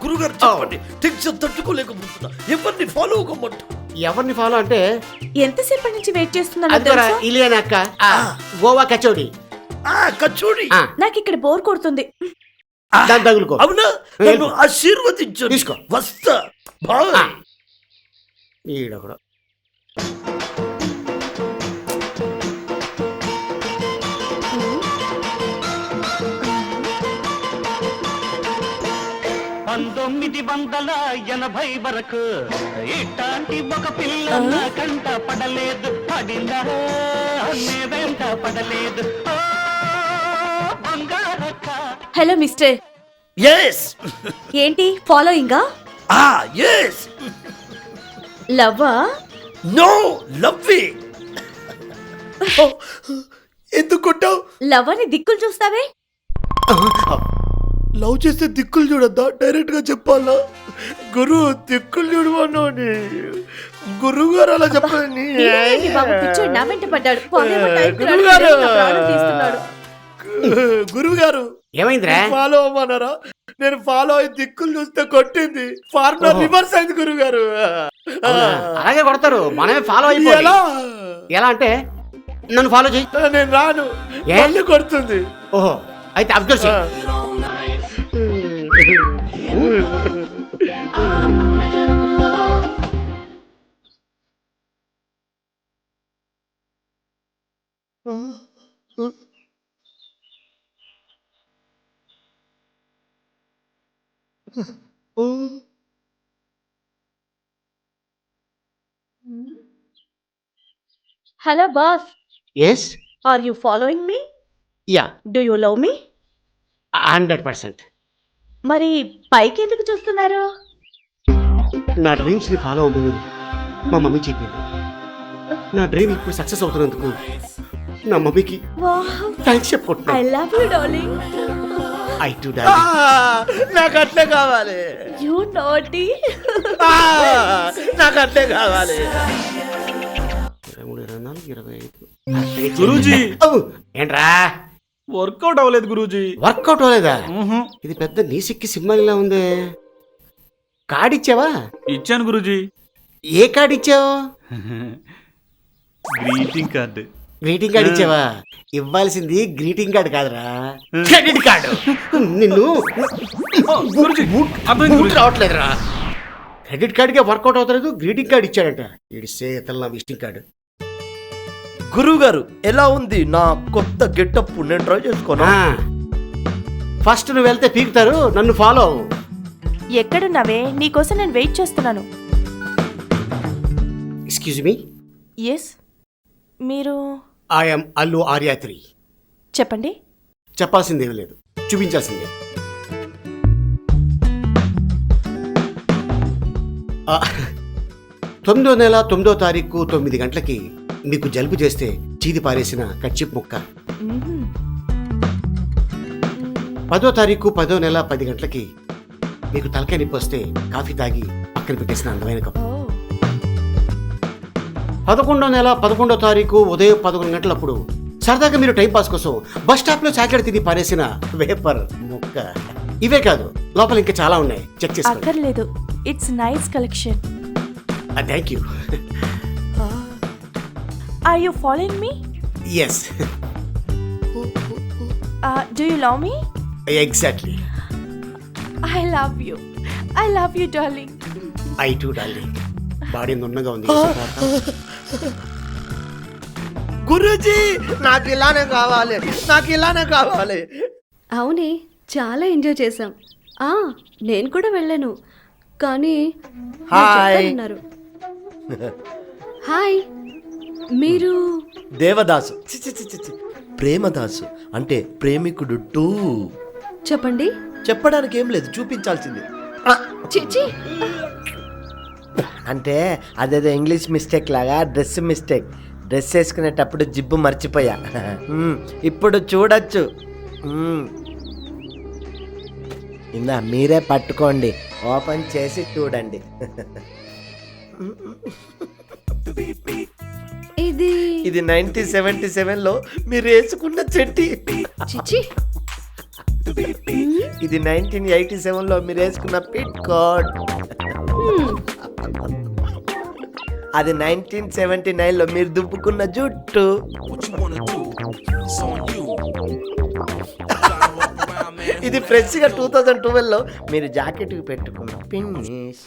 గురుగారు చెప్పండి, టెన్షన్ తట్టుకోలేకపోతున్నా. ఎవరిని ఫాలో అవ్వమంట? ఎవరిని ఫాలో అంటే ఎంతసేపటి నుంచి వెయిట్ చేస్తున్నాను అది కూడా ఇలియనా అక్క, గోవా కచోడి. కచోడి. నాకు ఇక్కడ బోర్ కొడుతుంది. దాని తగులుకో. అవునా, నన్ను ఆశీర్వదించు. తీసుకో. వస్తా. బాయ్. ఈడొకడు. పంతొమ్మిది 1980 వరకు ఇట్లాంటి ఒక పిల్ల నా కంట పడలేదు. పడిందా వెంట పడలేదు. Hello mister. yes ఏంటి ఫాలోయింగా? yes లవ్వా? no loving. ఎందుకు కొట్టావు? లవ్ అని దిక్కులు చూస్తావే. లవ్ చేస్తే దిక్కులు చూడద్దా? డైరెక్ట్ గా చెప్పాలా? గురు దిక్కులు చూడమని గురువు గారు అలా చెప్పండి. ఇదేంటి బాబు పిచ్చోడు నా వెంట పడ్డాడు. గురువుగారు. గురువు గారు ఏమైందిరా? ఫాలో అవ్వమన్నారా? నేను ఫాలో అయ్యి దిక్కులు చూస్తే కొట్టింది. ఫార్ములా రివర్స్ అయింది గురువు గారు. అలాగే కొడతారు, మనమే ఫాలో అయిపోయి. ఎలా అంటే నన్ను ఫాలో చేయి. నేను రాను, మళ్ళీ కొడుతుంది. ఓహో, అయితే అబ్జర్వ్ చేయి. Hello boss. Yes. Are you following me? Yeah, do you love me? 100%. మరి పైకి ఎందుకు చూస్తున్నారు? నా డ్రీమ్స్ ని ఫాలో అవ్వదు మా మమ్మీ చెప్పింది. నా డ్రీమ్ ఇప్పుడు సక్సెస్ అవుతున్నందుకు నా మమ్మీకి థ్యాంక్స్ ఐ చెప్పుకుంటున్నాను. Love you darling. I too darling. నాకు అట్లే కావాలి. You naughty. నాకు అట్లే కావాలి. 23, 24, 25. గురూజీ, ఏంట్రా? వర్కౌట్ అవ్వలేదు గురూజీ. వర్కౌట్ అవ్వలేదా? ఇది పెద్ద నీసిక్కి సింబల్లా ఉంది. కార్డిచ్చావా? ఇచ్చాను గురూజీ. ఏ కార్డు ఇచ్చావు? Greeting card. గ్రీటింగ్ కార్డు ఇచ్చావా? ఇవ్వాల్సింది గ్రీటింగ్ కార్డు కాదురా, క్రెడిట్ కార్డు. నిన్ను గురూజీ, బూట్ రావట్లేదురా. క్రెడిట్ కార్డుకే వర్కౌట్ అవుతలేదు, గ్రీటింగ్ కార్డు ఇచ్చాడంట. ఇడిసే తెల్ల విజిటింగ్ కార్డు. గురువు గారు ఎలా ఉంది నా కొత్త గెటప్? నేను ట్రై చేసుకోనా? ఫస్ట్ నువ్వు వెళ్తే పీకుతారు, నన్ను ఫాలో అవ్వు. ఎక్కడున్నావే? నీకోసం నేను వెయిట్ చేస్తున్నాను. Excuse me. ఎస్, మీరు ఐఎమ్ అల్లు ఆర్యా 3. చెప్పండి. చెప్పాల్సిందేం లేదు, చూపించాల్సిందే. 9వ నెల 9వ తారీఖు 9 గంటలకి మీకు జలుబు చేస్తే చీది పారేసిన కచ్చిప్ ముక్క. 10వ తారీఖు 10వ నెల 10 గంటలకి మీకు తలకాయ నొప్పి వస్తే కాఫీ తాగి పక్కన పెట్టేసిన అందమైన కప్పు. 11వ నెల 11వ తారీఖు ఉదయం 11 గంటలప్పుడు సరదాగా మీరు టైంపాస్ కోసం బస్ స్టాప్ లో చాక్లెట్ తిని పారేసిన వేపర్ ముక్క. ఇవే కాదు, లోపల ఇంకా చాలా ఉన్నాయి, చెక్ చేసుకోండి. అక్కర్లేదు, it's nice collection. Thank you. Are you following me? Yes. Do you love me? Exactly. I love you. I love you darling. I too darling. Body నున్నగా ఉంది. గురూజీ, నాకు ఇలానే కావాలి, నాకు ఇలానే కావాలి. అవునే, చాలా ఎంజాయ్ చేశాం. నేను కూడా వెళ్ళాను, కానీ అన్నారు. హాయ్, మీరు? దేవదాసు, ప్రేమదాసు అంటే ప్రేమికుడు 2. చెప్పండి. చెప్పడానికి ఏం లేదు, చూపించాల్సింది. చిచి, అంటే అదేదో ఇంగ్లీష్ మిస్టేక్ లాగా డ్రెస్ మిస్టేక్. డ్రెస్ వేసుకునేటప్పుడు జిబ్బు మర్చిపోయా. ఇప్పుడు చూడొచ్చు. ఇందా మీరే పట్టుకోండి, ఓపెన్ చేసి చూడండి. ఇది 1977లో మీరు వేసుకున్న చెట్టి. చిచి, ఇది 1987 లో మీరు వేసుకున్న పిట్ కోడ్. అది 1979 లో మీరు దుప్పుకున్న జుట్టు. ఇది ఫ్రెష్ గా 2012 లో మీరు జాకెట్ కి పెట్టుకున్న పిన్నిస్.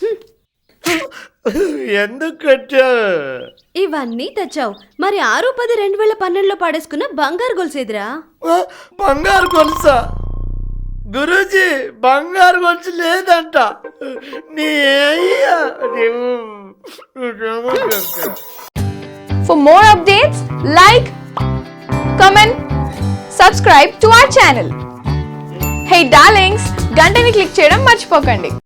ఎందుకు కట్టావు? ఇవన్నీ తెచ్చావు, మరి 6-10-2012లో పాడేసుకున్న బంగారు గొలుసేదిరా? బంగారు గొలుసా? గురూజీ బంగారు గొలుసు లేదంట. నీ అయ్యా For more updates, like, comment, subscribe to our channel. Hey darlings, గంటని click చేయడం మర్చిపోకండి.